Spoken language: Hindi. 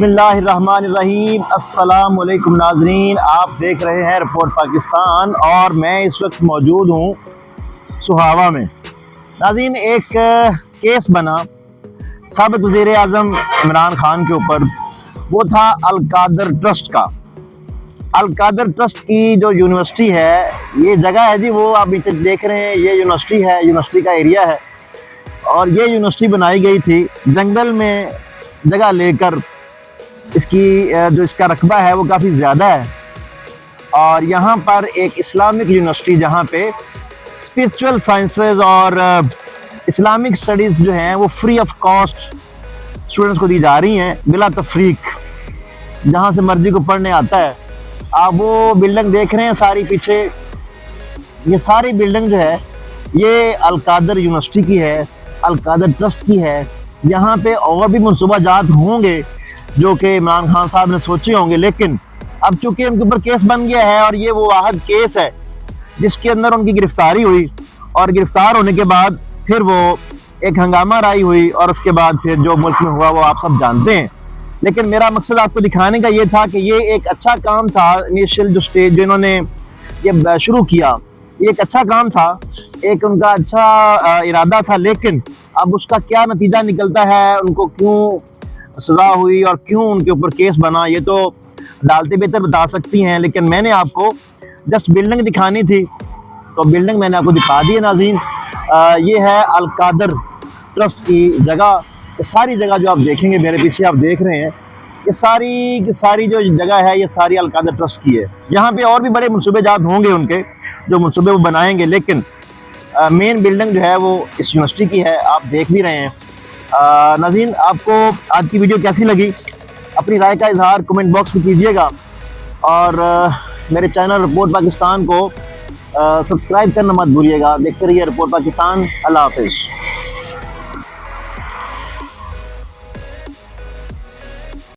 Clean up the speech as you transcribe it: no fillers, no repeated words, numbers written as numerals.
बिस्मिल्लाहिर्रहमानिर्रहीम। अस्सलाम वालेकुम नाजरीन, आप देख रहे हैं रिपोर्ट पाकिस्तान और मैं इस वक्त मौजूद हूँ सुहावा में। नाजरीन, एक केस बना साबिक़ वज़ीर आज़म इमरान खान के ऊपर, वो था अल-कादर ट्रस्ट का। अल-कादर ट्रस्ट की जो यूनिवर्सिटी है, ये जगह है जी, वो आप नीचे देख रहे हैं, ये यूनिवर्सिटी है, यूनिवर्सिटी का एरिया है। और ये यूनिवर्सिटी बनाई गई थी जंगल में जगह लेकर। इसकी जो इसका रकबा है वो काफ़ी ज़्यादा है और यहाँ पर एक इस्लामिक यूनिवर्सिटी जहाँ पे स्पिरिचुअल साइंसेस और इस्लामिक स्टडीज़ जो हैं वो फ्री ऑफ कॉस्ट स्टूडेंट्स को दी जा रही हैं, बिला तफरीक, जहाँ से मर्जी को पढ़ने आता है। आप वो बिल्डिंग देख रहे हैं सारी पीछे, ये सारी बिल्डिंग जो है ये अल-कादर यूनिवर्सिटी की है, अल-कादर ट्रस्ट की है। यहाँ पे और भी मनसूबाजात होंगे जो कि इमरान खान साहब ने सोचे होंगे, लेकिन अब चूंकि उनके ऊपर केस बन गया है और ये वो वाहिद केस है जिसके अंदर उनकी गिरफ्तारी हुई और गिरफ्तार होने के बाद फिर वो एक हंगामा राई हुई और उसके बाद फिर जो मुल्क में हुआ वो आप सब जानते हैं। लेकिन मेरा मकसद आपको दिखाने का ये था कि ये एक अच्छा काम था। इनिशियल जो स्टेज जो इन्होंने ये शुरू किया, ये एक अच्छा काम था, एक उनका अच्छा इरादा था, लेकिन अब उसका क्या नतीजा निकलता है, उनको क्यों सज़ा हुई और क्यों उनके ऊपर केस बना, ये तो अदालतें बेहतर बता सकती हैं। लेकिन मैंने आपको जस्ट बिल्डिंग दिखानी थी, तो बिल्डिंग मैंने आपको दिखा दी है नाज़रीन। ये है अल-कादर ट्रस्ट की जगह। ये सारी जगह जो आप देखेंगे मेरे पीछे आप देख रहे हैं, ये सारी की सारी जो जगह है ये सारी अल-कादर ट्रस्ट की है। यहाँ पे और भी बड़े मनसूबेजात होंगे उनके, जो मनसूबे वो बनाएंगे, लेकिन मेन बिल्डिंग जो है वो इस यूनिवर्सिटी की है, आप देख भी रहे हैं। नाज़रीन, आपको आज की वीडियो कैसी लगी, अपनी राय का इजहार कमेंट बॉक्स में कीजिएगा और मेरे चैनल रिपोर्ट पाकिस्तान को सब्सक्राइब करना मत भूलिएगा। देखते रहिए रिपोर्ट पाकिस्तान। अल्लाह हाफ़िज़।